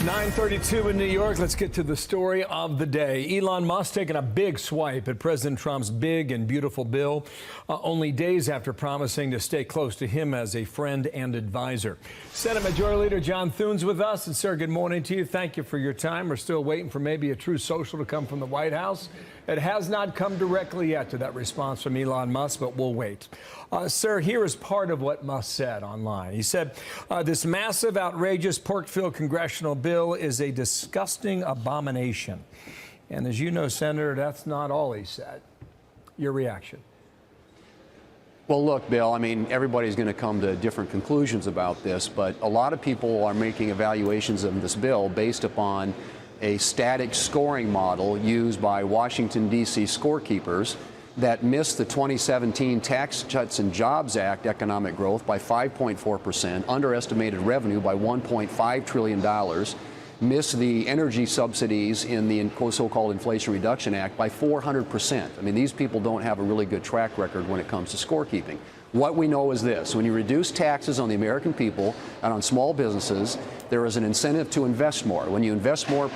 9:32 in New York. Let's get to the story of the day. Elon Musk taking a big swipe at President Trump's big and beautiful bill, only days after promising to stay close to him as a friend and advisor. Senate Majority Leader John Thune's with us. And, sir, good morning to you. Thank you for your time. We're still waiting for maybe a true social to come from the White House. It has not come directly yet to that response from Elon Musk, but we'll wait. Sir, here is part of what Musk said online. He said, this massive, outrageous, pork-filled congressional bill is a disgusting abomination. And as you know, Senator, that's not all he said. Your reaction? Well, look, Bill, I mean, everybody's going to come to different conclusions about this, but a lot of people are making evaluations of this bill based upon a static scoring model used by Washington, D.C. scorekeepers that missed the 2017 Tax Cuts and Jobs Act economic growth by 5.4%, underestimated revenue by $1.5 trillion, missed the energy subsidies in the so-called Inflation Reduction Act by 400%. I mean, these people don't have a really good track record when it comes to scorekeeping. What we know is this: when you reduce taxes on the American people and on small businesses, there is an incentive to invest more. When you invest more,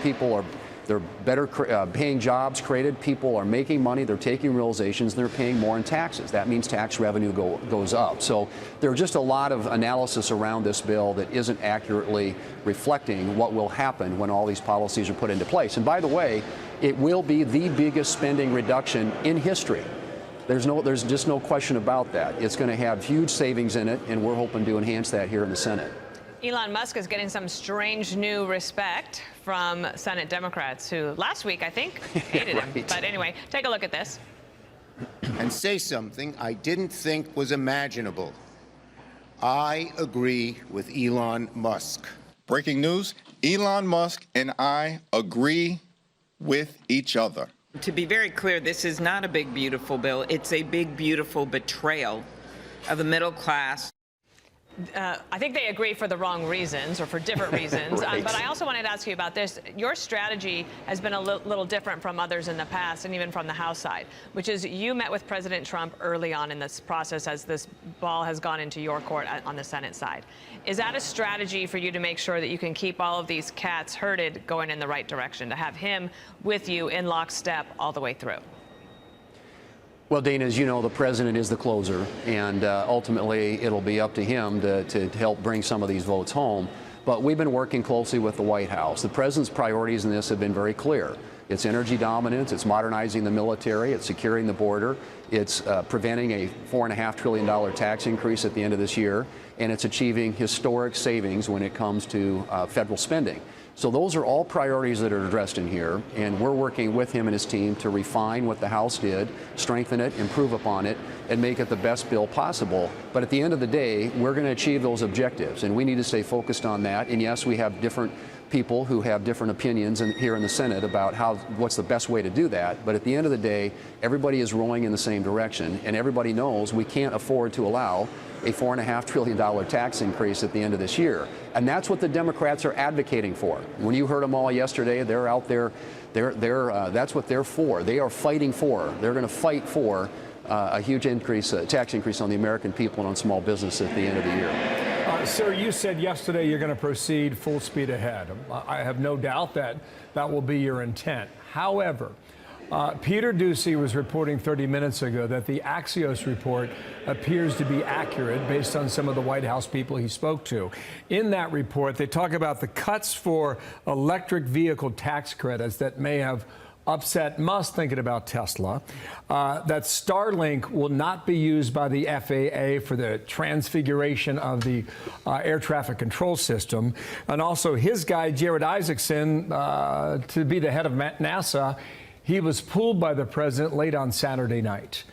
they're better paying jobs created, people are making money, they're taking realizations, they're paying more in taxes. That means tax revenue goes up. So there are just a lot of analysis around this bill that isn't accurately reflecting what will happen when all these policies are put into place. And by the way, it will be the biggest spending reduction in history. There's just no question about that. It's going to have huge savings in it, and we're hoping to enhance that here in the Senate. Elon Musk is getting some strange new respect from Senate Democrats who last week, I think, hated him. But anyway, take a look at this. And say something I didn't think was imaginable. I agree with Elon Musk. Breaking news, Elon Musk and I agree with each other. To be very clear, this is not a big, beautiful bill. It's a big, beautiful betrayal of the middle class. I think they agree for the wrong reasons, or for different reasons. Right. But I also wanted to ask you about this. Your strategy has been a little different from others in the past, and even from the House side, which is you met with President Trump early on in this process as this ball has gone into your court on the Senate side. Is that a strategy for you to make sure that you can keep all of these cats herded going in the right direction, to have him with you in lockstep all the way through? Well, Dana, as you know, the president is the closer, and ultimately it'll be up to him to help bring some of these votes home. But we've been working closely with the White House. The president's priorities in this have been very clear. It's energy dominance, it's modernizing the military, it's securing the border, it's preventing a $4.5 trillion tax increase at the end of this year, and it's achieving historic savings when it comes to federal spending. So those are all priorities that are addressed in here, and we're working with him and his team to refine what the House did, strengthen it, improve upon it, and make it the best bill possible. But at the end of the day, we're going to achieve those objectives, and we need to stay focused on that. And yes, we have different people who have different opinions here in the Senate about what's the best way to do that. But at the end of the day, everybody is rowing in the same direction, and everybody knows we can't afford to allow a $4.5 trillion tax increase at the end of this year. And that's what the Democrats are advocating for. When you heard them all yesterday, they're out there, that's what they're for. They are fighting for, they're going to fight for a huge increase, tax increase on the American people and on small business at the end of the year. Sir, you said yesterday you're going to proceed full speed ahead. I have no doubt that that will be your intent. However, Peter Doocy was reporting 30 minutes ago that the Axios report appears to be accurate based on some of the White House people he spoke to. In that report, they talk about the cuts for electric vehicle tax credits that may have upset Musk thinking about Tesla, that Starlink will not be used by the FAA for the transfiguration of the air traffic control system, and also his guy, Jared Isaacson, to be the head of NASA. He was pulled by the president late on Saturday night.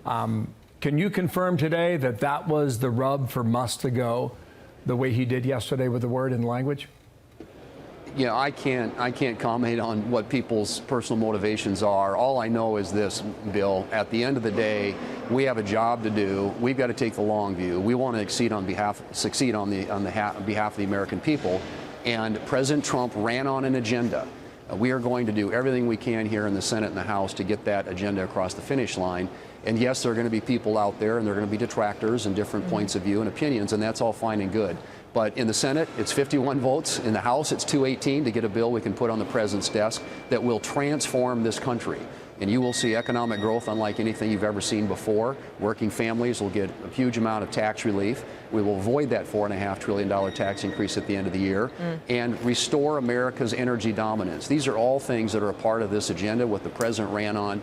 Can you confirm today that that was the rub for Musk to go the way he did yesterday with the word and language? Yeah, I can't comment on what people's personal motivations are. All I know is this, Bill. At the end of the day, we have a job to do. We've got to take the long view. We want to succeed on behalf of the American people. And President Trump ran on an agenda. We are going to do everything we can here in the Senate and the House to get that agenda across the finish line. And yes, there are going to be people out there, and there are going to be detractors and different points of view and opinions, and that's all fine and good. But in the Senate, it's 51 votes. In the House, it's 218 to get a bill we can put on the president's desk that will transform this country. And you will see economic growth unlike anything you've ever seen before. Working families will get a huge amount of tax relief. We will avoid that $4.5 trillion tax increase at the end of the year and restore America's energy dominance. These are all things that are a part of this agenda, what the president ran on.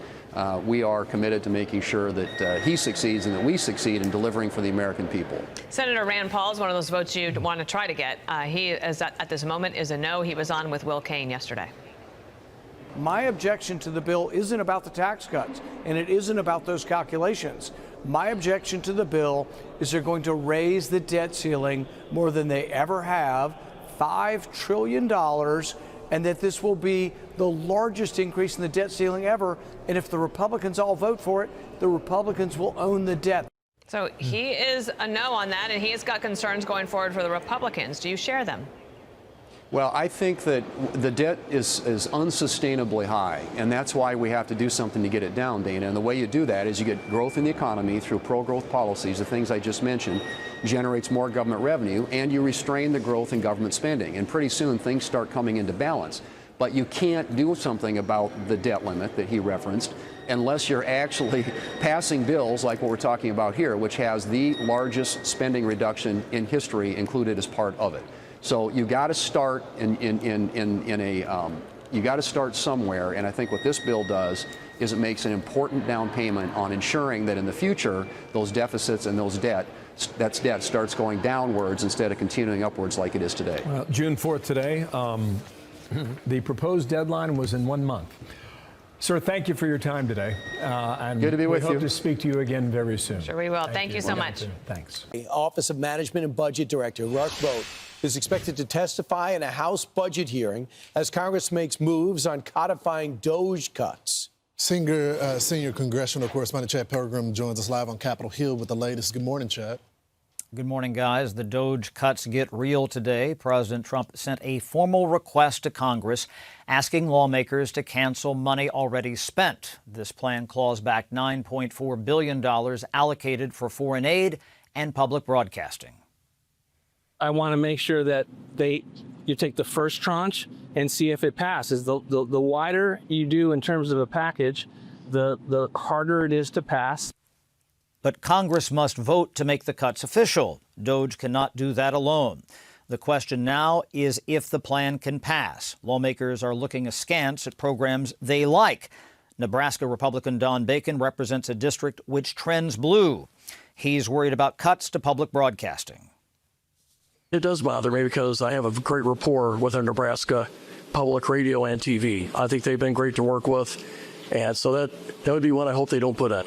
We are committed to making sure that he succeeds and that we succeed in delivering for the American people. Senator Rand Paul is one of those votes you'd want to try to get. He is at this moment is a no. He was on with Will Cain yesterday. My objection to the bill isn't about the tax cuts, and it isn't about those calculations. My objection to the bill is they're going to raise the debt ceiling more than they ever have, $5 trillion, and that this will be the largest increase in the debt ceiling ever. And if the Republicans all vote for it, the Republicans will own the debt. So he is a no on that, and he has got concerns going forward for the Republicans. Do you share them? Well, I think that the debt is unsustainably high, and that's why we have to do something to get it down, Dana. And the way you do that is you get growth in the economy through pro-growth policies, the things I just mentioned, generates more government revenue, and you restrain the growth in government spending. And pretty soon things start coming into balance. But you can't do something about the debt limit that he referenced unless you're actually passing bills like what we're talking about here, which has the largest spending reduction in history included as part of it. So you got to start you got to start somewhere, and I think what this bill does is it makes an important down payment on ensuring that in the future those deficits and those debt starts going downwards instead of continuing upwards like it is today. Well, June 4th today, the proposed deadline was in 1 month. Sir, thank you for your time today. And good to be with you. We hope to speak to you again very soon. Sure we will. Thank you so much. Thanks. The Office of Management and Budget Director Russ Vought is expected to testify in a House budget hearing as Congress makes moves on codifying DOGE cuts. Senior congressional correspondent Chad Pilgrim joins us live on Capitol Hill with the latest. Good morning, Chad. Good morning, guys. The DOGE cuts get real today. President Trump sent a formal request to Congress asking lawmakers to cancel money already spent. This plan claws back $9.4 billion allocated for foreign aid and public broadcasting. I want to make sure that you take the first tranche and see if it passes. The wider you do in terms of a package, the harder it is to pass. But Congress must vote to make the cuts official. DOGE cannot do that alone. The question now is if the plan can pass. Lawmakers are looking askance at programs they like. Nebraska Republican Don Bacon represents a district which trends blue. He's worried about cuts to public broadcasting. It does bother me because I have a great rapport with our Nebraska public radio and TV. I think they've been great to work with, and so that would be one I hope they don't put in.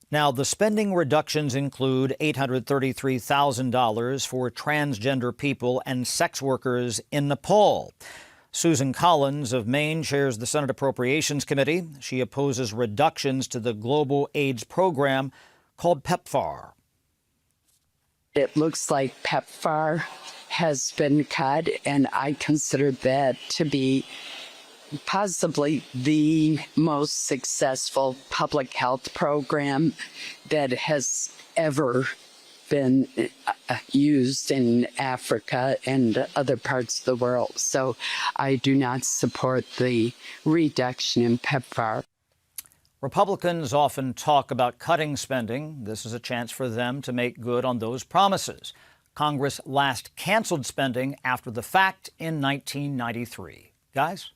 Now, the spending reductions include $833,000 for transgender people and sex workers in Nepal. Susan Collins of Maine chairs the Senate Appropriations Committee. She opposes reductions to the global AIDS program called PEPFAR. It looks like PEPFAR has been cut, and I consider that to be possibly the most successful public health program that has ever been used in Africa and other parts of the world. So I do not support the reduction in PEPFAR. Republicans often talk about cutting spending. This is a chance for them to make good on those promises. Congress last canceled spending after the fact in 1993. Guys?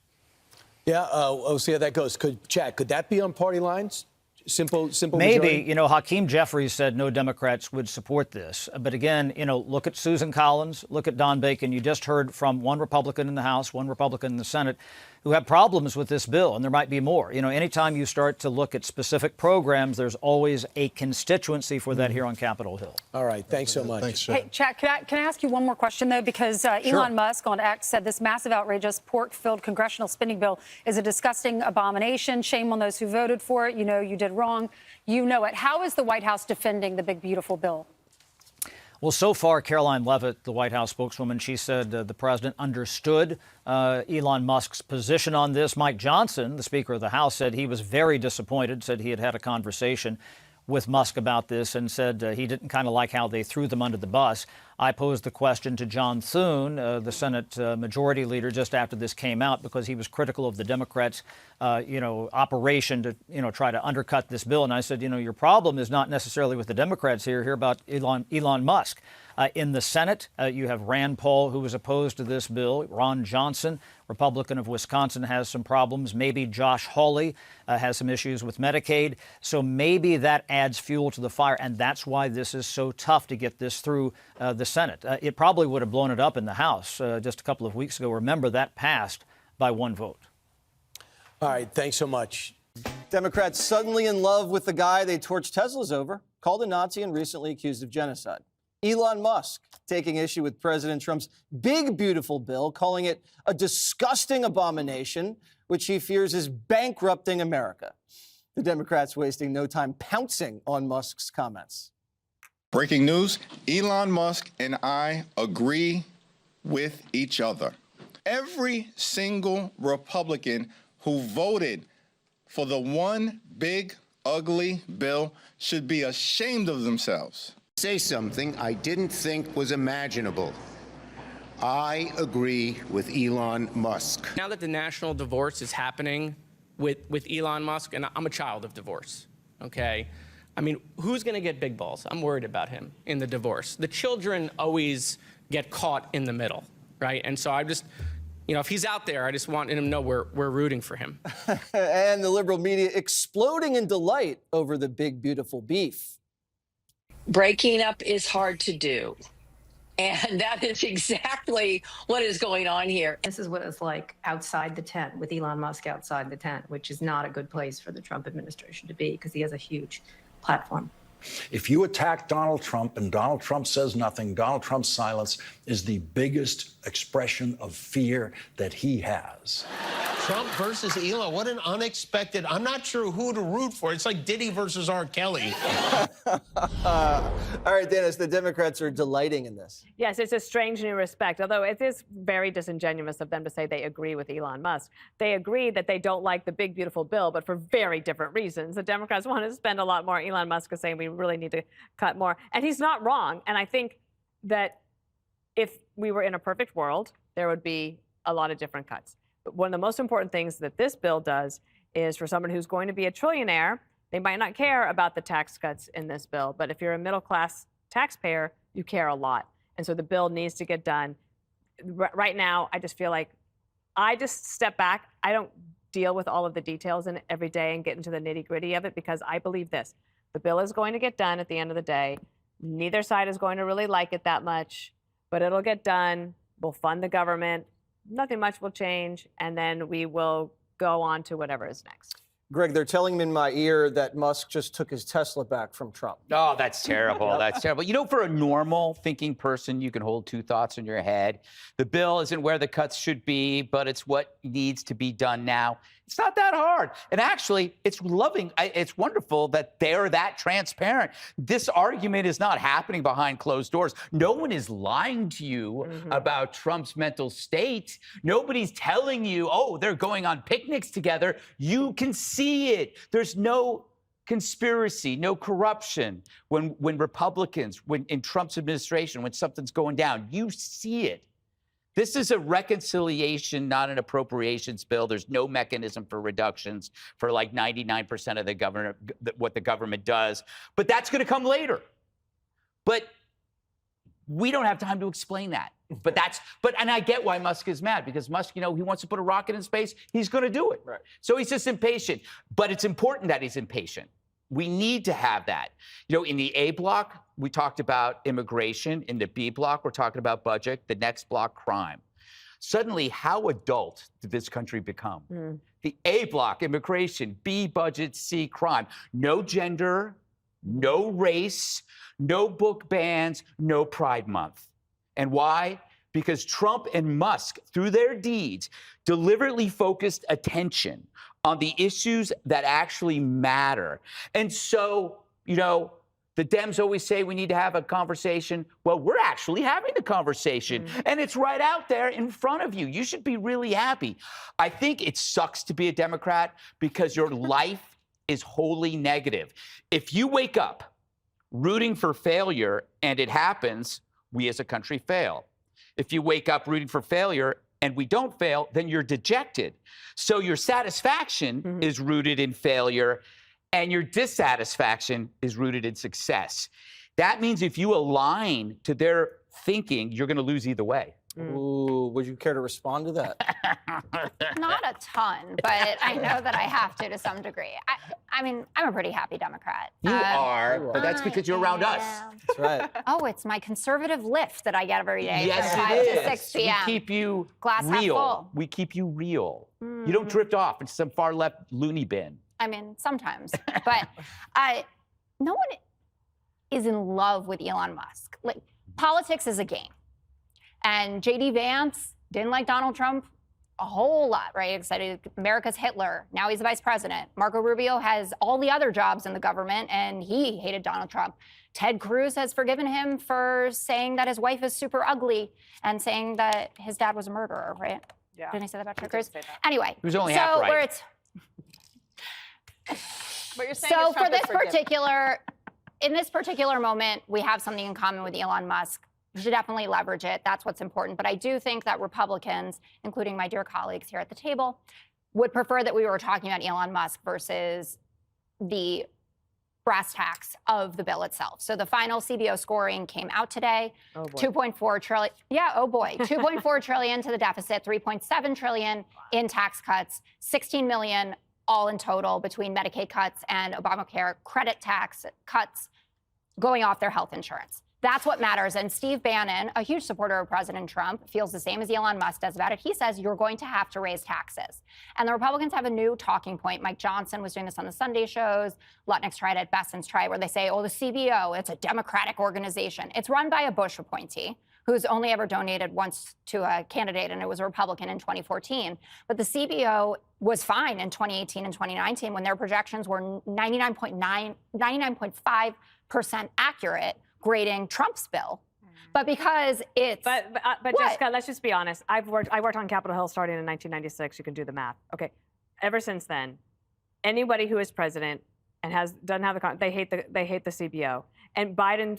Yeah, we'll see how that goes. Chad, could that be on party lines? Simple Maybe. majority? You know, Hakeem Jeffries said no Democrats would support this. But again, you know, look at Susan Collins, look at Don Bacon. You just heard from one Republican in the House, one Republican in the Senate who have problems with this bill, and there might be more. You know, anytime you start to look at specific programs, there's always a constituency for that here on Capitol Hill. All right, thanks so much. Thanks, Chad. Hey, Chad, can I ask you one more question, though? Because Elon Musk on X said this massive, outrageous, pork-filled congressional spending bill is a disgusting abomination. Shame on those who voted for it. You know you did wrong. You know it. How is the White House defending the big, beautiful bill? Well, so far, Caroline Leavitt, the White House spokeswoman, she said the president understood Elon Musk's position on this. Mike Johnson, the Speaker of the House, said he was very disappointed, said he had had a conversation with Musk about this and said he didn't kind of like how they threw them under the bus. I posed the question to John Thune, the Senate Majority Leader, just after this came out, because he was critical of the Democrats' operation to try to undercut this bill. And I said, your problem is not necessarily with the Democrats here. Hear about Elon Musk. In the Senate, you have Rand Paul, who was opposed to this bill. Ron Johnson, Republican of Wisconsin, has some problems. Maybe Josh Hawley has some issues with Medicaid. So maybe that adds fuel to the fire, and that's why this is so tough to get this through the Senate. It probably would have blown it up in the House just a couple of weeks ago. Remember, that passed by one vote. All right, thanks so much. Democrats suddenly in love with the guy they torched Teslas over, called a Nazi and recently accused of genocide. Elon Musk taking issue with President Trump's big, beautiful bill, calling it a disgusting abomination, which he fears is bankrupting America. The Democrats wasting no time pouncing on Musk's comments. Breaking news, Elon Musk and I agree with each other. Every single Republican who voted for the one big, ugly bill should be ashamed of themselves. Say something I didn't think was imaginable. I agree with Elon Musk. Now that the national divorce is happening with Elon Musk, and I'm a child of divorce, okay? I mean, who's going to get big balls? I'm worried about him in the divorce. The children always get caught in the middle, right? And so I just, if he's out there, I just want him to know we're rooting for him. And the liberal media exploding in delight over the big, beautiful beef. Breaking up is hard to do. And that is exactly what is going on here. This is what it's like outside the tent, with Elon Musk outside the tent, which is not a good place for the Trump administration to be, because he has a huge platform. If you attack Donald Trump and Donald Trump says nothing, Donald Trump's silence is the biggest expression of fear that he has. Trump versus Elon, what an unexpected, I'm not sure who to root for. It's like Diddy versus R. Kelly. All right, Dennis, the Democrats are delighting in this. Yes, it's a strange new respect, although it is very disingenuous of them to say they agree with Elon Musk. They agree that they don't like the big, beautiful bill, but for very different reasons. The Democrats want to spend a lot more. Elon Musk is saying we really need to cut more. And he's not wrong. And I think that if we were in a perfect world, there would be a lot of different cuts. But one of the most important things that this bill does is, for someone who's going to be a trillionaire, they might not care about the tax cuts in this bill. But if you're a middle-class taxpayer, you care a lot. And so the bill needs to get done. Right now, I just feel like I just step back. I don't deal with all of the details in it every day and get into the nitty-gritty of it, because I believe this. The bill is going to get done at the end of the day. Neither side is going to really like it that much, but it'll get done. We'll fund the government. Nothing much will change, and then we will go on to whatever is next. Greg, they're telling me in my ear that Musk just took his Tesla back from Trump. Oh, that's terrible. That's terrible. For a normal thinking person, you can hold two thoughts in your head. The bill isn't where the cuts should be, but it's what needs to be done now. It's not that hard. And actually, it's wonderful that they're that transparent. This argument is not happening behind closed doors. No one is lying to you about Trump's mental state. Nobody's telling you, oh, they're going on picnics together. You can see it. There's no conspiracy, no corruption. When Republicans, in Trump's administration, when something's going down, you see it. This is a reconciliation, not an appropriations bill. There's no mechanism for reductions for like 99% of what the government does. But that's going to come later. But we don't have time to explain that. And I get why Musk is mad, because Musk, he wants to put a rocket in space. He's going to do it. Right. So he's just impatient. But it's important that he's impatient. We need to have that. In the A block, we talked about immigration. In the B block, we're talking about budget. The next block, crime. Suddenly, how adult did this country become? The A block, immigration. B, budget. C, crime. No gender, no race, no book bans, no Pride Month. And why? Because Trump and Musk, through their deeds, deliberately focused attention on the issues that actually matter. And so, The Dems always say we need to have a conversation. Well, we're actually having the conversation, and it's right out there in front of you. You should be really happy. I think it sucks to be a Democrat because your life is wholly negative. If you wake up rooting for failure and it happens, we as a country fail. If you wake up rooting for failure and we don't fail, then you're dejected. So your satisfaction is rooted in failure, and your dissatisfaction is rooted in success. That means if you align to their thinking, you're going to lose either way. Ooh, would you care to respond to that? Not a ton, but I know that I have to some degree. I mean, I'm a pretty happy Democrat. You are, but that's because you're around us. That's right. Oh, it's my conservative lift that I get every day Yes, from 5 it to is. 6 p.m. We keep you Glass half real. full. We keep you real. You don't drift off into some far left loony bin. I mean, sometimes, but no one is in love with Elon Musk. Like, politics is a game. And J.D. Vance didn't like Donald Trump a whole lot, right? He said America's Hitler. Now he's the vice president. Marco Rubio has all the other jobs in the government, and he hated Donald Trump. Ted Cruz has forgiven him for saying that his wife is super ugly and saying that his dad was a murderer, right? Yeah. Didn't I say that about Ted Cruz? Anyway, He was only half right. where it's What you're saying so is Trump for this is forgiven. in this particular moment, we have something in common with Elon Musk. We should definitely leverage it. That's what's important. But I do think that Republicans, including my dear colleagues here at the table, would prefer that we were talking about Elon Musk versus the brass tacks of the bill itself. So the final CBO scoring came out today. Oh boy. 2.4 trillion. Yeah, oh boy. 2.4 trillion to the deficit, 3.7 trillion in tax cuts, 16 million all in total between Medicaid cuts and Obamacare credit tax cuts going off their health insurance. That's what matters. And Steve Bannon, a huge supporter of President Trump, feels the same as Elon Musk does about it. He says you're going to have to raise taxes. And the Republicans have a new talking point. Mike Johnson was doing this on the Sunday shows. Lutnick's tried it, Besant's tried, where they say, oh, the CBO, it's a Democratic organization. It's run by a Bush appointee who's only ever donated once to a candidate, and it was a Republican in 2014. But the CBO was fine in 2018 and 2019 when their projections were 99.5% accurate, grading Trump's bill. But because it's But What? Jessica, let's just be honest. I worked on Capitol Hill starting in 1996. You can do the math. Okay. Ever since then, anybody who is president and doesn't have they hate the CBO. And Biden,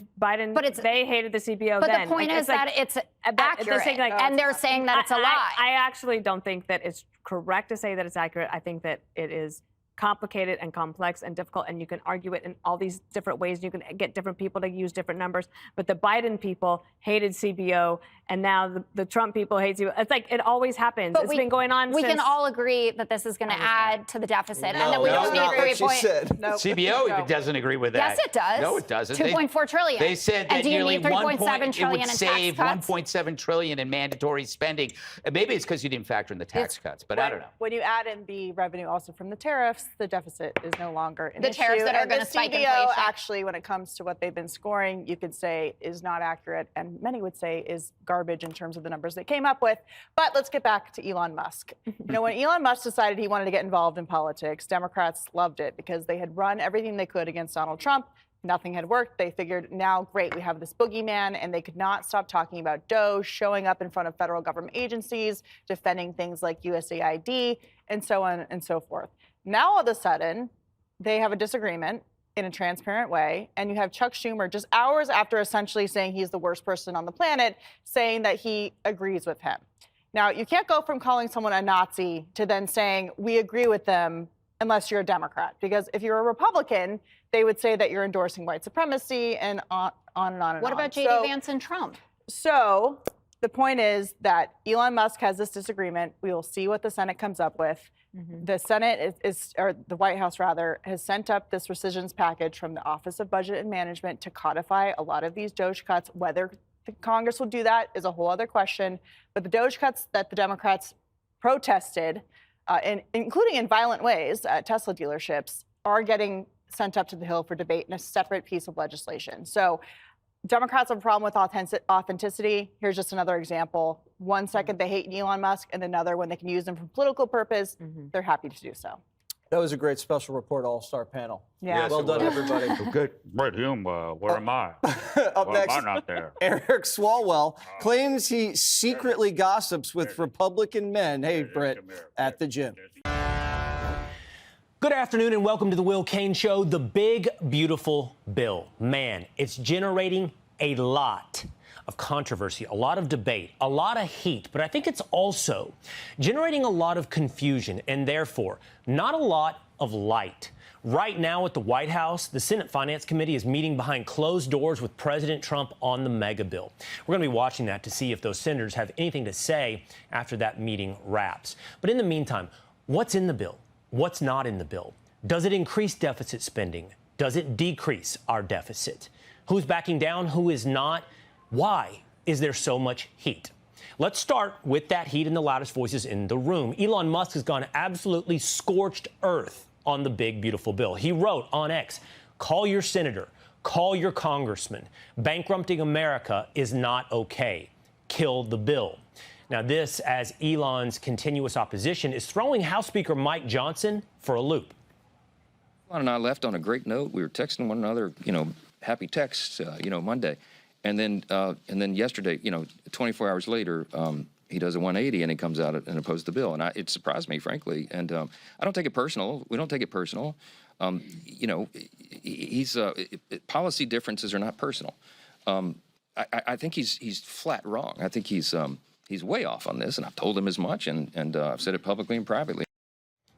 they hated the CBO But then. the point is that it's they're accurate, saying, and they're saying that it's a lie. I actually don't think that it's correct to say that it's accurate. I think that it is complicated and complex and difficult, and you can argue it in all these different ways. You can get different people to use different numbers. But the Biden people hated CBO, and now the Trump people hate CBO. It's like it always happens. But It's been going on We since... can all agree that this is going to add to the deficit, and that we No, don't that's need not what she 3 said. Nope. CBO even doesn't agree with that. Yes, it does. No, it doesn't. 2.4 trillion. They said that And do you nearly need 3.7 trillion it in would save tax cuts? 1.7 trillion in mandatory spending. Maybe it's because you didn't factor in the tax cuts, but I don't know. When you add in the revenue also from the tariffs, the deficit is no longer an The issue. tariffs that are And gonna the spike CBO, inflation. actually, when it comes to what they've been scoring, you could say is not accurate, and many would say is garbage in terms of the numbers they came up with. But let's get back to Elon Musk. When Elon Musk decided he wanted to get involved in politics, Democrats loved it because they had run everything they could against Donald Trump. Nothing had worked. They figured, now, great, we have this boogeyman, and they could not stop talking about DOGE, showing up in front of federal government agencies, defending things like USAID, and so on and so forth. Now, all of a sudden, they have a disagreement in a transparent way, and you have Chuck Schumer just hours after essentially saying he's the worst person on the planet, saying that he agrees with him. Now, you can't go from calling someone a Nazi to then saying, we agree with them, unless you're a Democrat. Because if you're a Republican, they would say that you're endorsing white supremacy and on and on and on. What about J.D. Vance and Trump? So the point is that Elon Musk has this disagreement. We will see what the Senate comes up with. The Senate or the White House rather, has sent up this rescissions package from the Office of Budget and Management to codify a lot of these DOGE cuts. Whether the Congress will do that is a whole other question. But the DOGE cuts that the Democrats protested, including in violent ways at Tesla dealerships, are getting sent up to the Hill for debate in a separate piece of legislation. So Democrats have a problem with authenticity. Here's just another example. One second they hate Elon Musk, and another, when they can use him for political purpose, they're happy to do so. That was a great special report all-star panel. Yeah. Well done, everybody. Good. Right, him. Where am I? Up Why next, am I not there? Eric Swalwell claims he secretly gossips with Republican men. Hey, Brett, at the gym. Good afternoon and welcome to the Will Cain Show. The big, beautiful bill. Man, it's generating a lot of controversy, a lot of debate, a lot of heat, but I think it's also generating a lot of confusion and therefore not a lot of light. Right now at the White House, the Senate Finance Committee is meeting behind closed doors with President Trump on the mega bill. We're going to be watching that to see if those senators have anything to say after that meeting wraps. But in the meantime, what's in the bill? What's not in the bill? Does it increase deficit spending? Does it decrease our deficit? Who's backing down? Who is not? Why is there so much heat? Let's start with that heat and the loudest voices in the room. Elon Musk has gone absolutely scorched earth on the big, beautiful bill. He wrote on X, call your senator, call your congressman. Bankrupting America is not okay. Kill the bill. Now, this, as Elon's continuous opposition, is throwing House Speaker Mike Johnson for a loop. Elon and I left on a great note. We were texting one another, happy texts, Monday. And then yesterday, 24 hours later, he does a 180 and he comes out and opposes the bill. And it surprised me, frankly. And I don't take it personal. We don't take it personal. Policy differences are not personal. I think he's flat wrong. I think he's way off on this, and I've told him as much, and I've said it publicly and privately.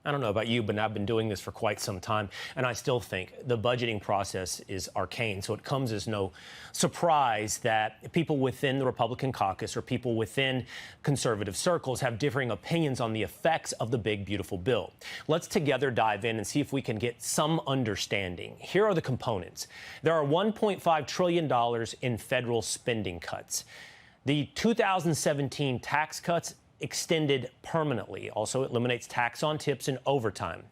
I don't know about you, but I've been doing this for quite some time, and I still think the budgeting process is arcane. So it comes as no surprise that people within the Republican caucus or people within conservative circles have differing opinions on the effects of the big, beautiful bill. Let's together dive in and see if we can get some understanding. Here are the components. There are $1.5 trillion in federal spending cuts. The 2017 tax cuts extended permanently. Also eliminates tax on tips and overtime.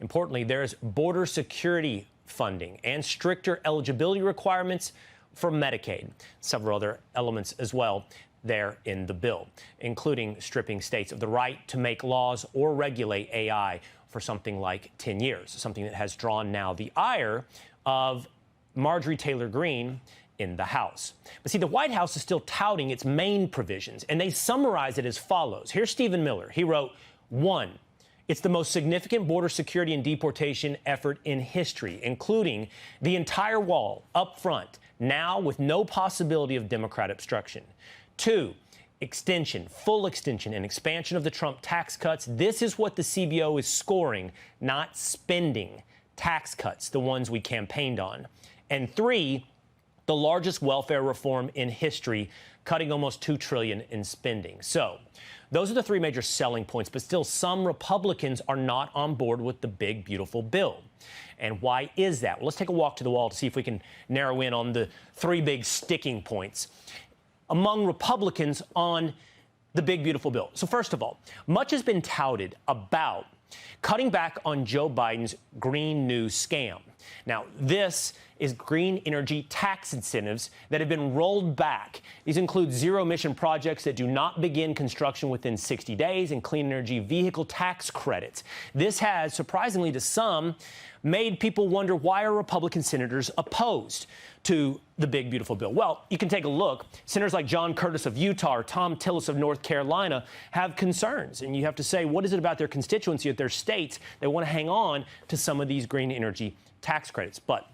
Importantly, there's border security funding and stricter eligibility requirements for Medicaid. Several other elements as well there in the bill, including stripping states of the right to make laws or regulate AI for something like 10 years, something that has drawn now the ire of Marjorie Taylor Greene in the House. But see, the White House is still touting its main provisions, and they summarize it as follows. Here's Stephen Miller. He wrote, 1, it's the most significant border security and deportation effort in history, including the entire wall up front, now with no possibility of Democrat obstruction. 2, extension, full extension and expansion of the Trump tax cuts. This is what the CBO is scoring, not spending. Tax cuts, the ones we campaigned on. And 3, the largest welfare reform in history, cutting almost $2 trillion in spending. So those are the 3 major selling points, but still some Republicans are not on board with the big, beautiful bill. And why is that? Well, let's take a walk to the wall to see if we can narrow in on the 3 big sticking points among Republicans on the big, beautiful bill. So first of all, much has been touted about cutting back on Joe Biden's Green New scam. Now, this is green energy tax incentives that have been rolled back. These include zero-emission projects that do not begin construction within 60 days and clean energy vehicle tax credits. This has, surprisingly to some, made people wonder why are Republican senators opposed to the big, beautiful bill. Well, you can take a look. Senators like John Curtis of Utah or Tom Tillis of North Carolina have concerns. And you have to say, what is it about their constituency, at their states, they want to hang on to some of these green energy tax credits? But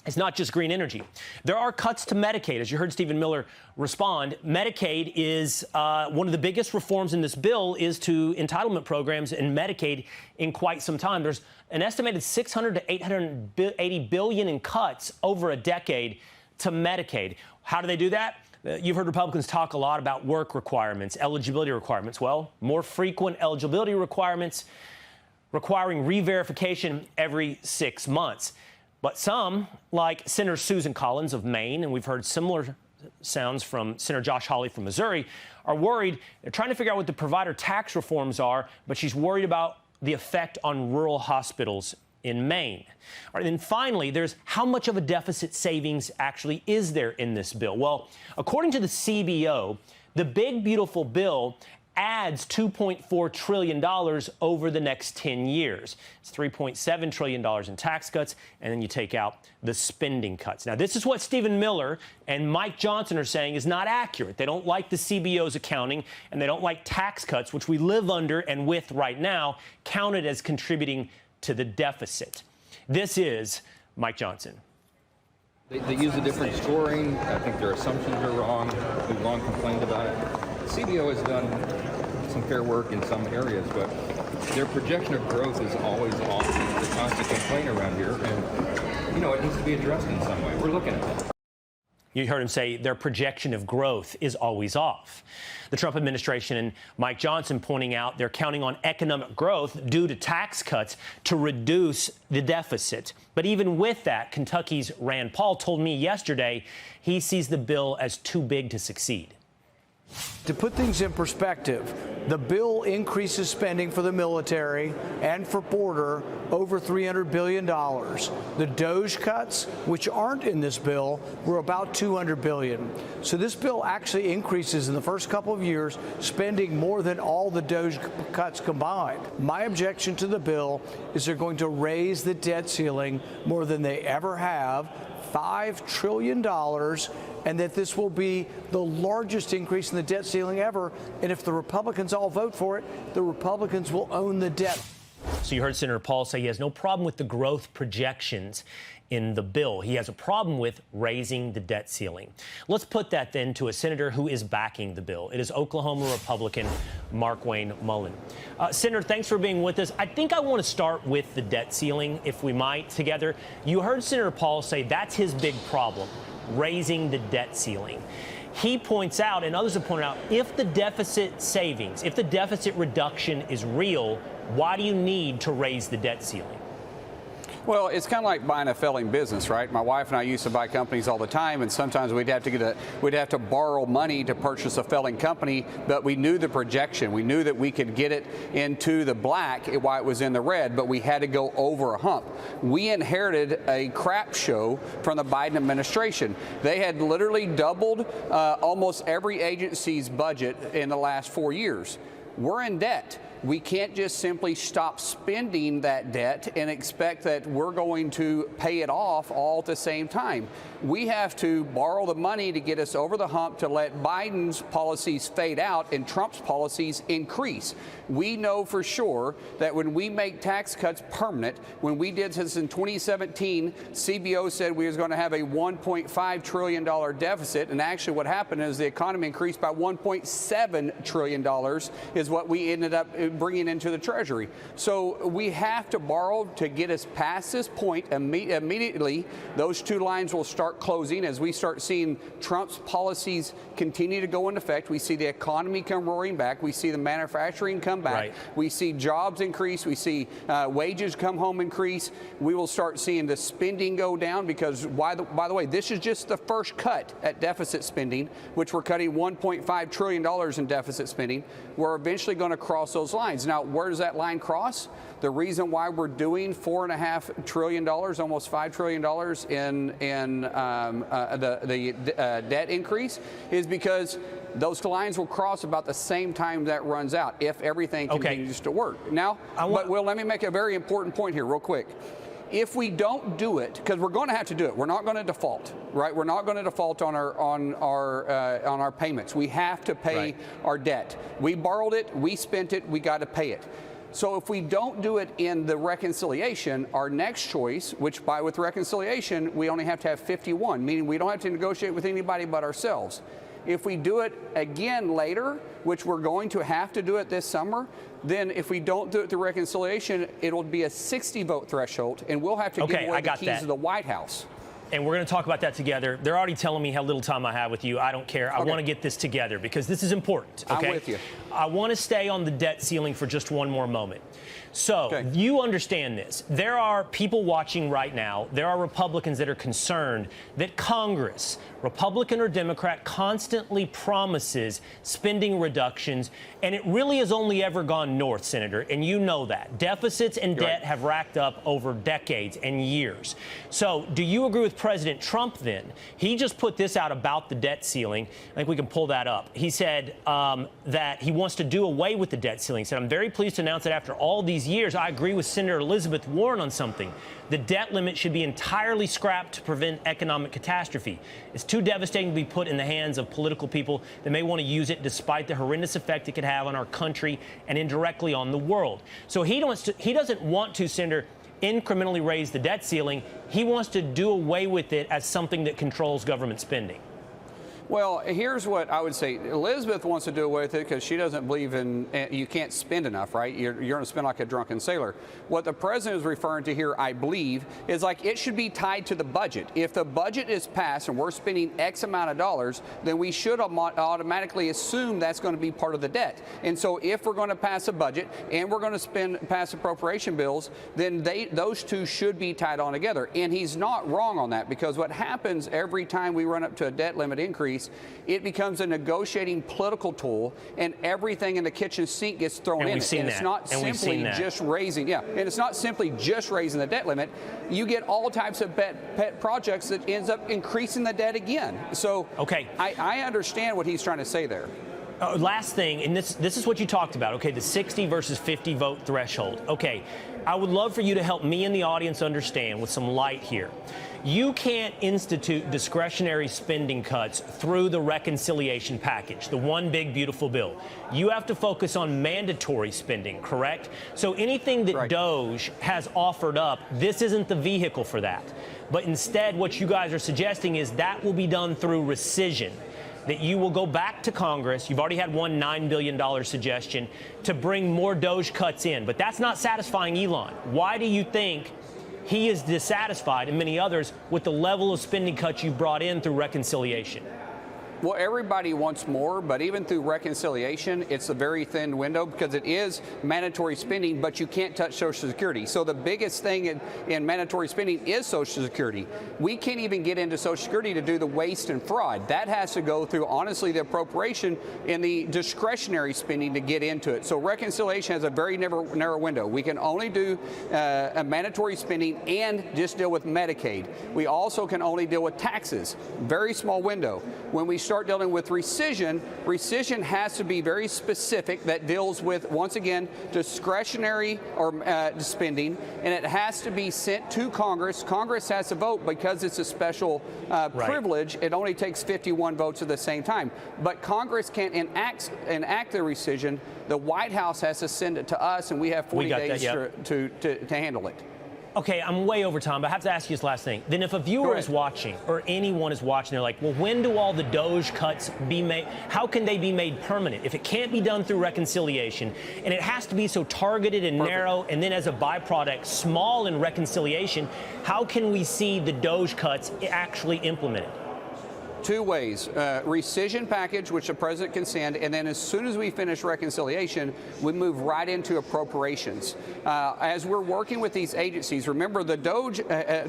it's not just green energy. There are cuts to Medicaid. As you heard Stephen Miller respond, Medicaid is one of the biggest reforms in this bill is to entitlement programs in Medicaid in quite some time. There's an estimated $600 to $880 billion in cuts over a decade to Medicaid. How do they do that? You've heard Republicans talk a lot about work requirements, eligibility requirements. Well, more frequent eligibility requirements requiring re-verification every 6 months. But some, like Senator Susan Collins of Maine, and we've heard similar sounds from Senator Josh Hawley from Missouri, are worried. They're trying to figure out what the provider tax reforms are, but she's worried about the effect on rural hospitals in Maine. All right, and then finally, there's how much of a deficit savings actually is there in this bill? Well, according to the CBO, the big, beautiful bill adds $2.4 trillion over the next 10 years. It's $3.7 trillion in tax cuts, and then you take out the spending cuts. Now, this is what Stephen Miller and Mike Johnson are saying is not accurate. They don't like the CBO's accounting, and they don't like tax cuts, which we live under and with right now, counted as contributing to the deficit. This is Mike Johnson. They use a different scoring. I think their assumptions are wrong. We've long complained about it. CBO has done some fair work in some areas, but their projection of growth is always off. It's a constant complaint around here, and, you know, it needs to be addressed in some way. We're looking at that. You heard him say their projection of growth is always off. The Trump administration and Mike Johnson pointing out they're counting on economic growth due to tax cuts to reduce the deficit. But even with that, Kentucky's Rand Paul told me yesterday he sees the bill as too big to succeed. To put things in perspective, the bill increases spending for the military and for border over $300 billion. The DOGE cuts, which aren't in this bill, were about $200 billion. So this bill actually increases in the first couple of years spending more than all the DOGE cuts combined. My objection to the bill is they're going to raise the debt ceiling more than they ever have, $5 trillion, and that this will be the largest increase in the debt ceiling ever. And if the Republicans all vote for it, the Republicans will own the debt. So you heard Senator Paul say he has no problem with the growth projections in the bill. He has a problem with raising the debt ceiling. Let's put that then to a senator who is backing the bill. It is Oklahoma Republican Markwayne Mullin. Senator, thanks for being with us. I think I want to start with the debt ceiling, if we might, together. You heard Senator Paul say that's his big problem, raising the debt ceiling. He points out, and others have pointed out, if the deficit savings, if the deficit reduction is real, why do you need to raise the debt ceiling? Well, it's kind of like buying a failing business, right? My wife and I used to buy companies all the time, and sometimes we'd have to borrow money to purchase a failing company, but we knew the projection. We knew that we could get it into the black while it was in the red, but we had to go over a hump. We inherited a crap show from the Biden administration. They had literally doubled almost every agency's budget in the last 4 years. We're in debt. We can't just simply stop spending that debt and expect that we're going to pay it off all at the same time. We have to borrow the money to get us over the hump to let Biden's policies fade out and Trump's policies increase. We know for sure that when we make tax cuts permanent, when we did this in 2017, CBO said we was going to have a $1.5 trillion deficit, and actually what happened is the economy increased by $1.7 trillion is what we ended up bringing into the Treasury. So we have to borrow to get us past this point. Immediately, those two lines will start closing as we start seeing Trump's policies continue to go into effect. We see the economy come roaring back. We see the manufacturing come back. Right. We see jobs increase. We see wages come home increase. We will start seeing the spending go down because, by the way, this is just the first cut at deficit spending, which we're cutting $1.5 trillion in deficit spending. We're eventually going to cross those lines. Now, where does that line cross? The reason why we're doing $4.5 trillion, almost $5 trillion in the debt increase is because those lines will cross about the same time that runs out if everything continues to work. Now, let me make a very important point here real quick. If we don't do it, because we're going to have to do it, we're not going to default, right? We're not going to default on our payments. We have to pay our debt. We borrowed it, we spent it, we got to pay it. So if we don't do it in the reconciliation, our next choice, with reconciliation, we only have to have 51, meaning we don't have to negotiate with anybody but ourselves. If we do it again later, which we're going to have to do it this summer, then if we don't do it through reconciliation, it'll be a 60-vote threshold, and we'll have to give away the keys to the White House. And we're going to talk about that together. They're already telling me how little time I have with you. I don't care. I want to get this together because this is important. Okay? I'm with you. I want to stay on the debt ceiling for just one more moment. So you understand this. There are people watching right now. There are Republicans that are concerned that Congress Republican or Democrat, constantly promises spending reductions, and it really has only ever gone north, Senator, and you know that. Deficits and debt have racked up over decades and years. So do you agree with President Trump then? He just put this out about the debt ceiling. I think we can pull that up. He said that he wants to do away with the debt ceiling. He said, I'm very pleased to announce that after all these years, I agree with Senator Elizabeth Warren on something. The debt limit should be entirely scrapped to prevent economic catastrophe. It's too devastating to be put in the hands of political people that may want to use it despite the horrendous effect it could have on our country and indirectly on the world. So he doesn't want to, Senator, incrementally raise the debt ceiling. He wants to do away with it as something that controls government spending. Well, here's what I would say. Elizabeth wants to do away with it because she doesn't believe in you can't spend enough, right? You're going to spend like a drunken sailor. What the president is referring to here, I believe, is like it should be tied to the budget. If the budget is passed and we're spending X amount of dollars, then we should automatically assume that's going to be part of the debt. And so if we're going to pass a budget and we're going to pass appropriation bills, then those two should be tied on together. And he's not wrong on that, because what happens every time we run up to a debt limit increase, it becomes a negotiating political tool, and everything in the kitchen sink gets thrown in. And it's not simply just raising, and it's not simply just raising the debt limit. You get all types of pet projects that ends up increasing the debt again. So I understand what he's trying to say there. Last thing, and this is what you talked about, okay, the 60 versus 50 vote threshold. Okay, I would love for you to help me and the audience understand with some light here. You can't institute discretionary spending cuts through the reconciliation package, the one big, beautiful bill. You have to focus on mandatory spending, correct? So anything that DOGE has offered up, this isn't the vehicle for that. But instead, what you guys are suggesting is that will be done through rescission, that you will go back to Congress. You've already had one $9 billion suggestion to bring more DOGE cuts in. But that's not satisfying Elon. Why do you think he is dissatisfied, and many others, with the level of spending cuts you brought in through reconciliation? Well, everybody wants more, but even through reconciliation, it's a very thin window because it is mandatory spending, but you can't touch Social Security. So the biggest thing in mandatory spending is Social Security. We can't even get into Social Security to do the waste and fraud. That has to go through, honestly, the appropriation and the discretionary spending to get into it. So reconciliation has a very narrow window. We can only do a mandatory spending and just deal with Medicaid. We also can only deal with taxes. Very small window. When we start dealing with rescission has to be very specific. That deals with, once again, discretionary or spending, and it has to be sent to Congress. Congress has to vote because it's a special privilege. It only takes 51 votes at the same time. But Congress can't enact the rescission. The White House has to send it to us, and we have 40 days to handle it. Okay, I'm way over time, but I have to ask you this last thing. Then if a viewer is watching, or anyone is watching, they're like, well, when do all the DOGE cuts be made? How can they be made permanent? If it can't be done through reconciliation, and it has to be so targeted and narrow, and then as a byproduct, small in reconciliation, how can we see the DOGE cuts actually implemented? Two ways. Rescission package, which the president can send, and then as soon as we finish reconciliation, we move right into appropriations. As we're working with these agencies, remember the DOGE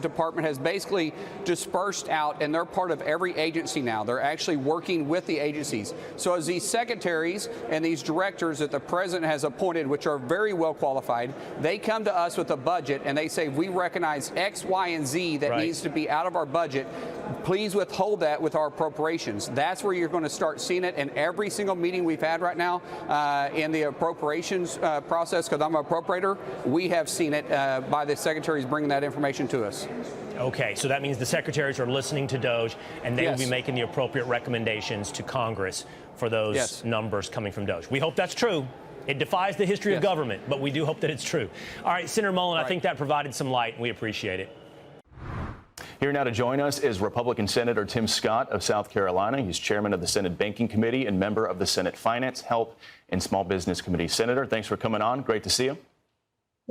department has basically dispersed out, and they're part of every agency now. They're actually working with the agencies. So as these secretaries and these directors that the president has appointed, which are very well qualified, they come to us with a budget and they say, we recognize X, Y, and Z that needs to be out of our budget. Please withhold that with our appropriations. That's where you're going to start seeing it in every single meeting we've had right now in the appropriations process, because I'm an appropriator. We have seen it by the secretaries bringing that information to us. Okay, so that means the secretaries are listening to DOGE, and they will be making the appropriate recommendations to Congress for those numbers coming from DOGE. We hope that's true. It defies the history of government, but we do hope that it's true. All right, Senator Mullen, I think that provided some light, and we appreciate it. Here now to join us is Republican Senator Tim Scott of South Carolina. He's chairman of the Senate Banking Committee and member of the Senate Finance, Health, and Small Business Committee. Senator, thanks for coming on. Great to see you.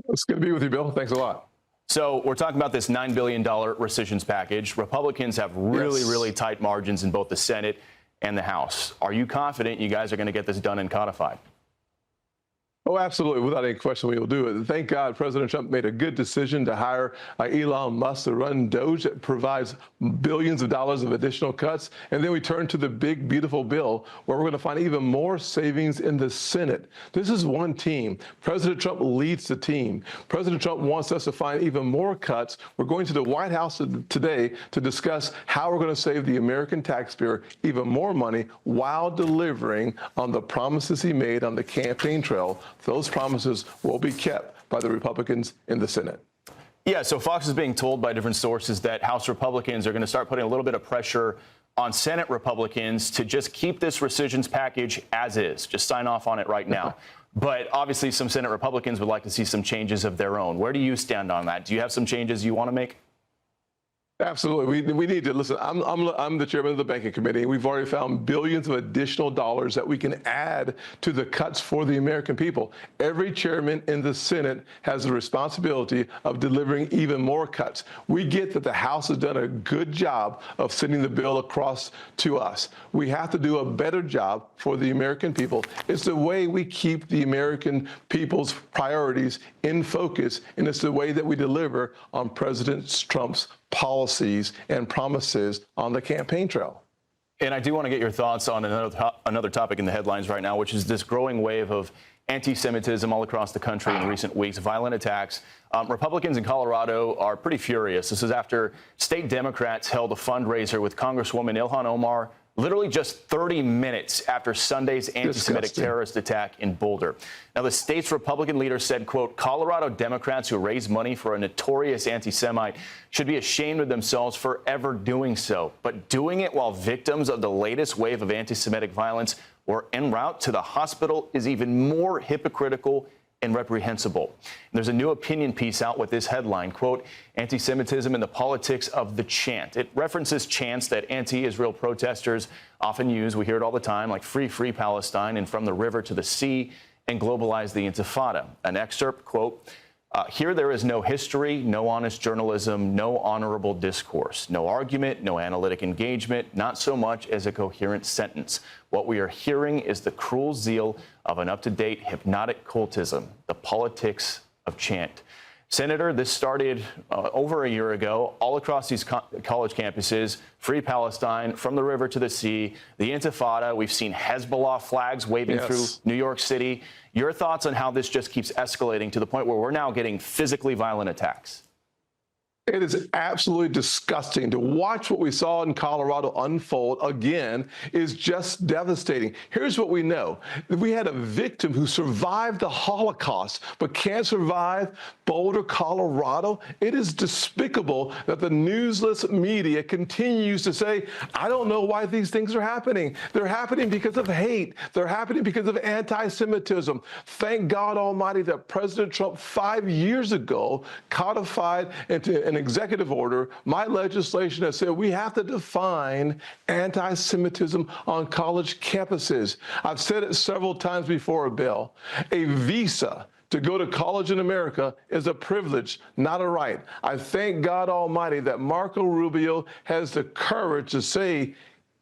It's good to be with you, Bill. Thanks a lot. So we're talking about this $9 billion rescissions package. Republicans have really tight margins in both the Senate and the House. Are you confident you guys are going to get this done and codified? Oh, absolutely. Without any question, we will do it. Thank God President Trump made a good decision to hire Elon Musk to run DOGE. That provides billions of dollars of additional cuts. And then we turn to the big, beautiful bill where we're going to find even more savings in the Senate. This is one team. President Trump leads the team. President Trump wants us to find even more cuts. We're going to the White House today to discuss how we're going to save the American taxpayer even more money while delivering on the promises he made on the campaign trail. Those promises will be kept by the Republicans in the Senate. Yeah, so Fox is being told by different sources that House Republicans are going to start putting a little bit of pressure on Senate Republicans to just keep this rescissions package as is, just sign off on it right now. But obviously some Senate Republicans would like to see some changes of their own. Where do you stand on that? Do you have some changes you want to make? Absolutely. We need to listen. I'm the chairman of the banking committee. We've already found billions of additional dollars that we can add to the cuts for the American people. Every chairman in the Senate has the responsibility of delivering even more cuts. We get that the House has done a good job of sending the bill across to us. We have to do a better job for the American people. It's the way we keep the American people's priorities in focus, and it's the way that we deliver on President Trump's policies and promises on the campaign trail. And I do want to get your thoughts on another topic in the headlines right now, which is this growing wave of anti-Semitism all across the country in recent weeks, violent attacks. Republicans in Colorado are pretty furious. This is after state Democrats held a fundraiser with Congresswoman Ilhan Omar literally just 30 minutes after Sunday's anti-Semitic terrorist attack in Boulder. Now, the state's Republican leader said, quote, Colorado Democrats who raise money for a notorious anti-Semite should be ashamed of themselves for ever doing so. But doing it while victims of the latest wave of anti-Semitic violence were en route to the hospital is even more hypocritical and reprehensible. And there's a new opinion piece out with this headline, quote, anti-Semitism and the politics of the chant. It references chants that anti-Israel protesters often use. We hear it all the time, like free, free Palestine and from the river to the sea and globalize the Intifada. An excerpt, quote, here there is no history, no honest journalism, no honorable discourse, no argument, no analytic engagement, not so much as a coherent sentence. What we are hearing is the cruel zeal of an up-to-date hypnotic cultism, the politics of chant. Senator, this started over a year ago, all across these college campuses, free Palestine, from the river to the sea, the Intifada. We've seen Hezbollah flags waving through New York City. Your thoughts on how this just keeps escalating to the point where we're now getting physically violent attacks? It is absolutely disgusting to watch what we saw in Colorado unfold again is just devastating. Here's what we know. We had a victim who survived the Holocaust but can't survive Boulder, Colorado. It is despicable that the newsless media continues to say, I don't know why these things are happening. They're happening because of hate. They're happening because of anti-Semitism. Thank God Almighty that President Trump 5 years ago codified into an executive order my legislation that said we have to define anti-Semitism on college campuses. I've said it several times before, Bill. A visa to go to college in America is a privilege, not a right. I thank God Almighty that Marco Rubio has the courage to say,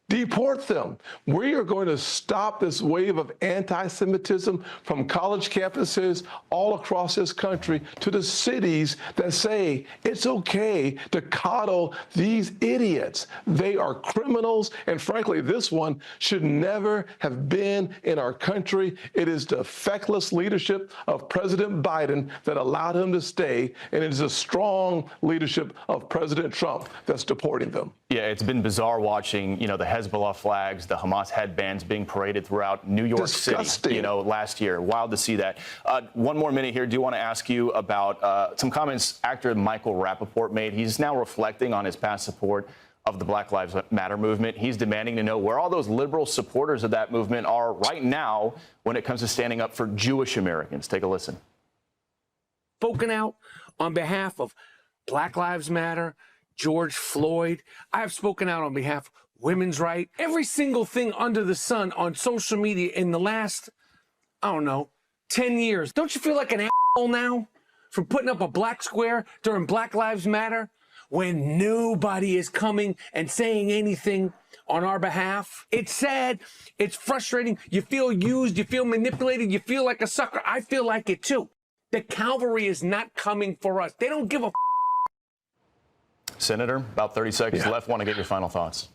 deport them. We are going to stop this wave of anti-Semitism from college campuses all across this country to the cities that say it's okay to coddle these idiots. They are criminals, and frankly, this one should never have been in our country. It is the feckless leadership of President Biden that allowed him to stay, and it is a strong leadership of President Trump that's deporting them. Yeah, it's been bizarre watching, the Hezbollah flags, the Hamas headbands being paraded throughout New York City, last year. Wild to see that. One more minute here. Do want to ask you about some comments actor Michael Rappaport made. He's now reflecting on his past support of the Black Lives Matter movement. He's demanding to know where all those liberal supporters of that movement are right now when it comes to standing up for Jewish Americans. Take a listen. Spoken out on behalf of Black Lives Matter, George Floyd. I have spoken out on behalf of women's rights. Every single thing under the sun on social media in the last, 10 years. Don't you feel like an asshole now for putting up a black square during Black Lives Matter? when nobody is coming and saying anything on our behalf. It's sad. It's frustrating. You feel used. You feel manipulated. You feel like a sucker. I feel like it too. The cavalry is not coming for us. They don't give a Senator, about 30 seconds left. Want to get your final thoughts.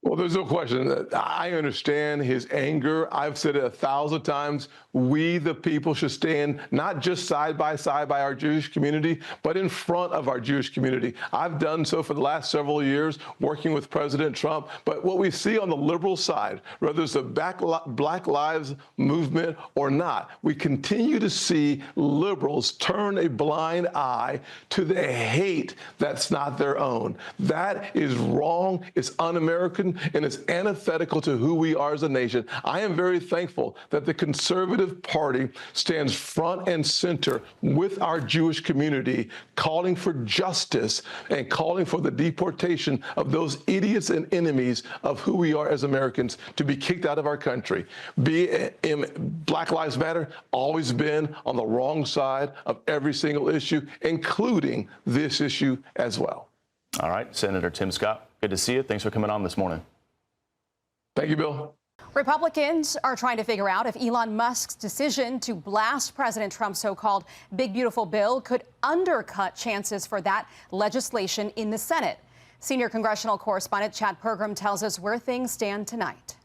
Well, there's no question that I understand his anger. I've said it 1,000 times. We, the people, should stand not just side by side by our Jewish community, but in front of our Jewish community. I've done so for the last several years, working with President Trump. But what we see on the liberal side, whether it's the Black Lives Movement or not, we continue to see liberals turn a blind eye to the hate that's not their own. That is wrong. It's un-American. And it's antithetical to who we are as a nation. I am very thankful that the Conservative Party stands front and center with our Jewish community, calling for justice and calling for the deportation of those idiots and enemies of who we are as Americans to be kicked out of our country. Black Lives Matter, always been on the wrong side of every single issue, including this issue as well. All right, Senator Tim Scott. Good to see you. Thanks for coming on this morning. Thank you, Bill. Republicans are trying to figure out if Elon Musk's decision to blast President Trump's so-called Big Beautiful Bill could undercut chances for that legislation in the Senate. Senior congressional correspondent Chad Pergram tells us where things stand tonight.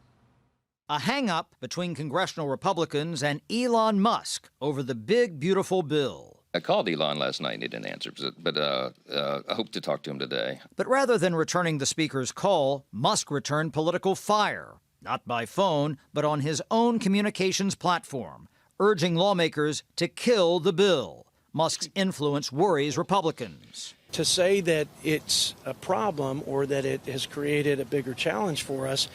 A hang-up between congressional Republicans and Elon Musk over the Big Beautiful Bill. I called Elon last night and he didn't answer, but I hope to talk to him today. But rather than returning the speaker's call, Musk returned political fire, not by phone, but on his own communications platform, urging lawmakers to kill the bill. Musk's influence worries Republicans. To say that it's a problem or that it has created a bigger challenge for us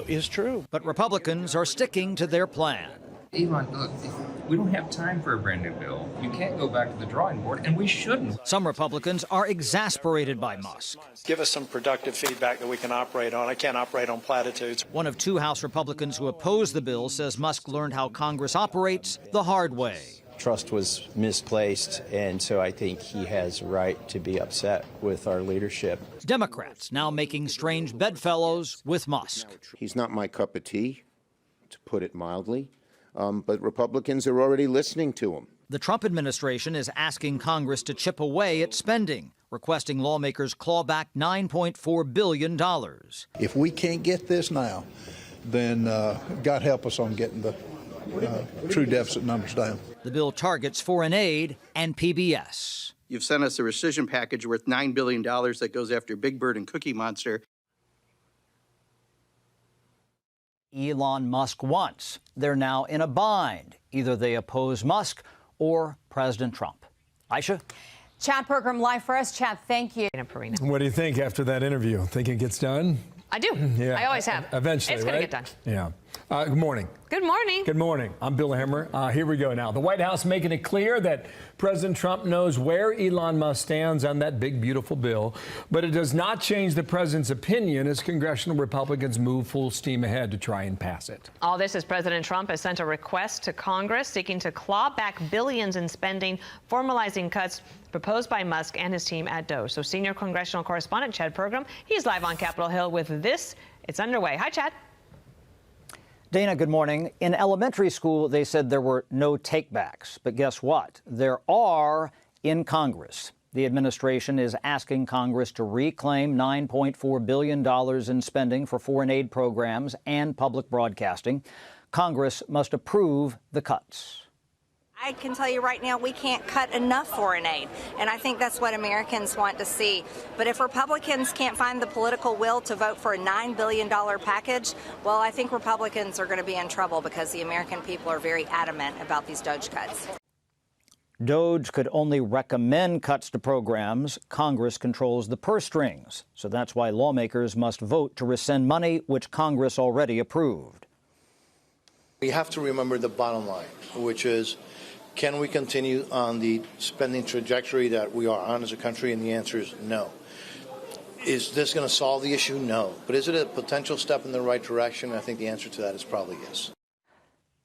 is true. But Republicans are sticking to their plan. Elon, look, we don't have time for a brand new bill. You can't go back to the drawing board, and we shouldn't. Some Republicans are exasperated by Musk. Give us some productive feedback that we can operate on. I can't operate on platitudes. One of two House Republicans who oppose the bill says Musk learned how Congress operates the hard way. Trust was misplaced, and so I think he has a right to be upset with our leadership. Democrats now making strange bedfellows with Musk. He's not my cup of tea, to put it mildly. But Republicans are already listening to him. The Trump administration is asking Congress to chip away at spending, requesting lawmakers claw back $9.4 billion. If we can't get this now, then God help us on getting the true deficit numbers down. The bill targets foreign aid and PBS. You've sent us a rescission package worth $9 billion that goes after Big Bird and Cookie Monster. Elon Musk wants. They're now in a bind. Either they oppose Musk or President Trump. Aisha? Chad Pergram live for us. Chad, thank you. What do you think after that interview? Think it gets done? I do. Yeah. I always have. Eventually, it's going right? to get done. Yeah. Good morning. Good morning. Good morning. I'm Bill Hemmer. Here we go now. The White House making it clear that President Trump knows where Elon Musk stands on that big, beautiful bill, but it does not change the president's opinion as congressional Republicans move full steam ahead to try and pass it. All this as President Trump has sent a request to Congress seeking to claw back billions in spending, formalizing cuts proposed by Musk and his team at DOGE. So senior congressional correspondent Chad Pergram, he's live on Capitol Hill with this. It's underway. Hi, Chad. Dana, good morning. In elementary school, they said there were no takebacks. But guess what? There are in Congress. The administration is asking Congress to reclaim $9.4 billion in spending for foreign aid programs and public broadcasting. Congress must approve the cuts. I can tell you right now, we can't cut enough foreign aid, and I think that's what Americans want to see. But if Republicans can't find the political will to vote for a $9 billion package, well, I think Republicans are going to be in trouble because the American people are very adamant about these DOGE cuts. DOGE could only recommend cuts to programs. Congress controls the purse strings, so that's why lawmakers must vote to rescind money which Congress already approved. We have to remember the bottom line, which is, can we continue on the spending trajectory that we are on as a country? And the answer is no. Is this going to solve the issue? No. But is it a potential step in the right direction? I think the answer to that is probably yes.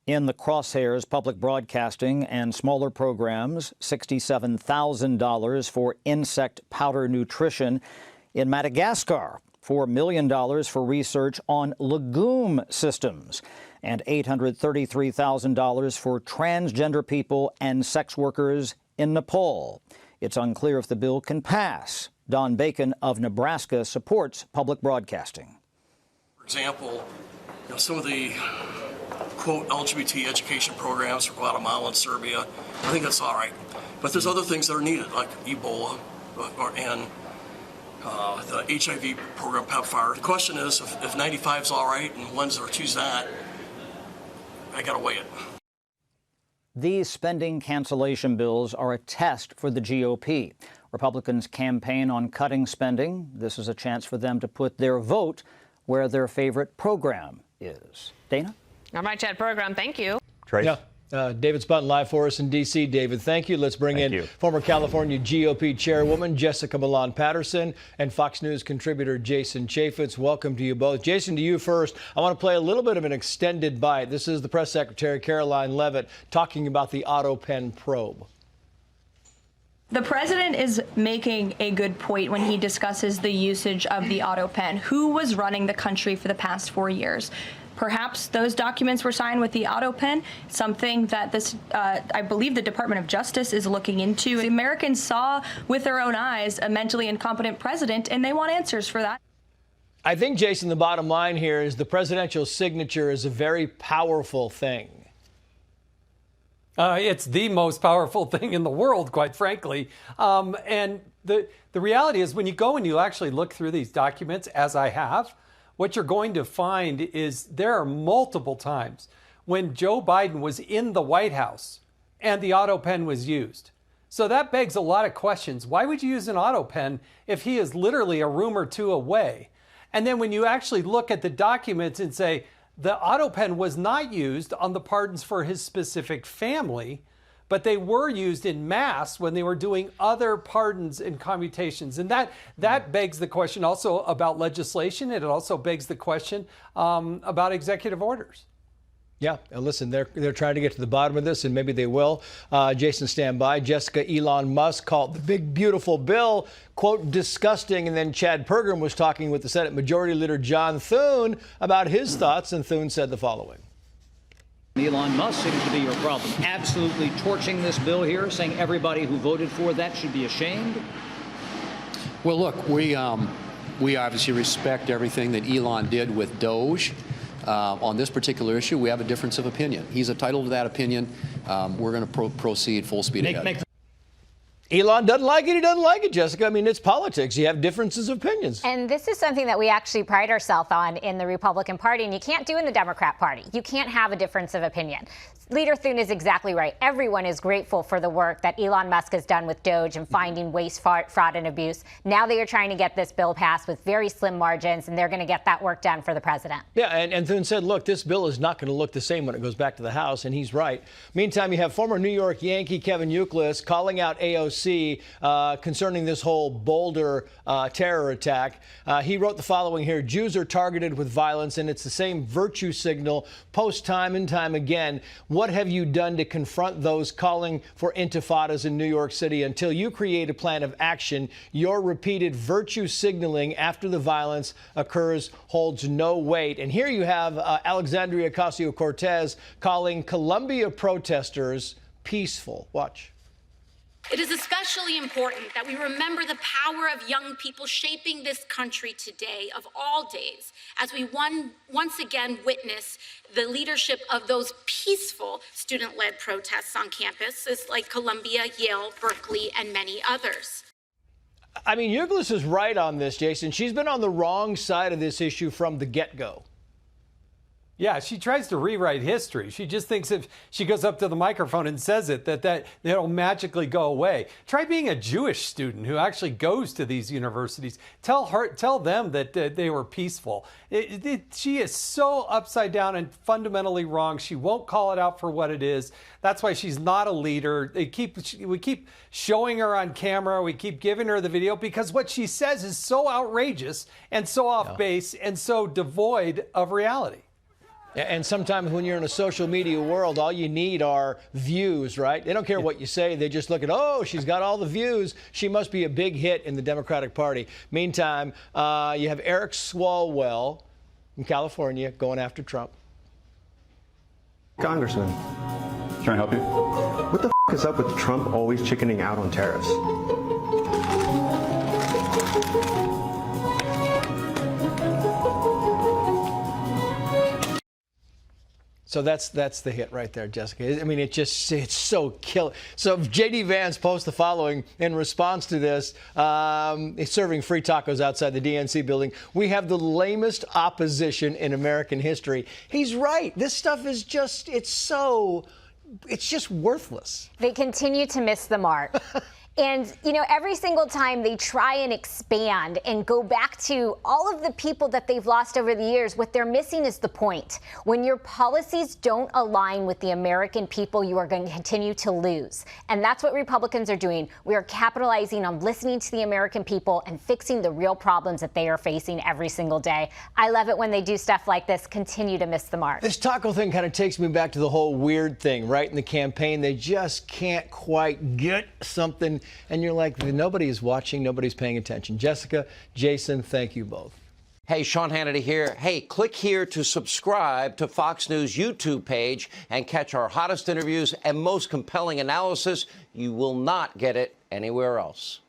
In the crosshairs, public broadcasting and smaller programs, $67,000 for insect powder nutrition. In Madagascar, $4 million for research on legume systems, and $833,000 for transgender people and sex workers in Nepal. It's unclear if the bill can pass. Don Bacon of Nebraska supports public broadcasting. For example, some of the quote LGBT education programs for Guatemala and Serbia, I think that's all right. But there's other things that are needed, like Ebola and the HIV program, PEPFAR. The question is, if 95 is all right and ones that choose that, I got to weigh it. These spending cancellation bills are a test for the GOP. Republicans campaign on cutting spending. This is a chance for them to put their vote where their favorite program is. Dana? All right, Chad, program. Thank you. Trace? Yeah. David Sputton live for us in D.C. David, thank you. Let's bring in former California GOP chairwoman Jessica Milan Patterson and Fox News contributor Jason Chaffetz. Welcome to you both. Jason, to you first. I want to play a little bit of an extended bite. This is the press secretary, Caroline Leavitt, talking about the AutoPen probe. The president is making a good point when he discusses the usage of the AutoPen. Who was running the country for the past 4 years? Perhaps those documents were signed with the AutoPen, something that this, I believe the Department of Justice is looking into. The Americans saw with their own eyes a mentally incompetent president, and they want answers for that. I think, Jason, the bottom line here is the presidential signature is a very powerful thing. It's the most powerful thing in the world, quite frankly. And the reality is when you go and you actually look through these documents, as I have, what you're going to find is there are multiple times when Joe Biden was in the White House and the AutoPen was used. So that begs a lot of questions. Why would you use an AutoPen if he is literally a room or two away? And then when you actually look at the documents and say, the AutoPen was not used on the pardons for his specific family, but they were used in mass when they were doing other pardons and commutations. And that begs the question also about legislation. It also begs the question about executive orders. Yeah, and listen, they're trying to get to the bottom of this, and maybe they will. Jason, stand by. Jessica, Elon Musk called the big, beautiful bill, quote, disgusting. And then Chad Pergram was talking with the Senate Majority Leader John Thune about his thoughts, and Thune said the following. Elon Musk seems to be your problem. Absolutely torching this bill here, saying everybody who voted for that should be ashamed. Well, look, we obviously respect everything that Elon did with DOGE. On this particular issue, we have a difference of opinion. He's entitled to that opinion. We're going to proceed full speed ahead. Elon doesn't like it. He doesn't like it, Jessica. I mean, it's politics. You have differences of opinions. And this is something that we actually pride ourselves on in the Republican Party, and you can't do in the Democrat Party. You can't have a difference of opinion. Leader Thune is exactly right. Everyone is grateful for the work that Elon Musk has done with DOGE and finding waste, fraud, and abuse. Now they are trying to get this bill passed with very slim margins, and they're going to get that work done for the president. Yeah, and Thune said, look, this bill is not going to look the same when it goes back to the House, and he's right. Meantime, you have former New York Yankee Kevin Youkilis calling out AOC concerning this whole Boulder terror attack. He wrote the following here: Jews are targeted with violence, and it's the same virtue signal post time and time again. What have you done to confront those calling for intifadas in New York City? Until you create a plan of action, your repeated virtue signaling after the violence occurs holds no weight. And here you have Alexandria Ocasio-Cortez calling Columbia protesters peaceful. Watch. It is especially important that we remember the power of young people shaping this country today, of all days, as we once again witness the leadership of those peaceful student-led protests on campuses like Columbia, Yale, Berkeley, and many others. I mean, Youkilis is right on this, Jason. She's been on the wrong side of this issue from the get-go. Yeah, she tries to rewrite history. She just thinks if she goes up to the microphone and says it, that it'll magically go away. Try being a Jewish student who actually goes to these universities. Tell them that they were peaceful. She is so upside down and fundamentally wrong. She won't call it out for what it is. That's why she's not a leader. We keep showing her on camera. We keep giving her the video because what she says is so outrageous and so off base and so devoid of reality. And sometimes when you're in a social media world, all you need are views, right? They don't care what you say. They just look at, oh, she's got all the views. She must be a big hit in the Democratic Party. Meantime, you have Eric Swalwell in California going after Trump. Congressman. Can I help you? What the is up with Trump always chickening out on tariffs? So that's the hit right there, Jessica. I mean, it's so killer. So J.D. Vance posts the following in response to this. He's serving free tacos outside the DNC building. We have the lamest opposition in American history. He's right. This stuff is just, it's just worthless. They continue to miss the mark. And, you know, every single time they try and expand and go back to all of the people that they've lost over the years, what they're missing is the point. When your policies don't align with the American people, you are going to continue to lose. And that's what Republicans are doing. We are capitalizing on listening to the American people and fixing the real problems that they are facing every single day. I love it when they do stuff like this, continue to miss the mark. This taco thing kind of takes me back to the whole weird thing, right? In the campaign, they just can't quite get something. And you're like, nobody is watching, nobody's paying attention. Jessica, Jason, thank you both. Hey, Sean Hannity here. Hey, click here to subscribe to Fox News YouTube page and catch our hottest interviews and most compelling analysis. You will not get it anywhere else.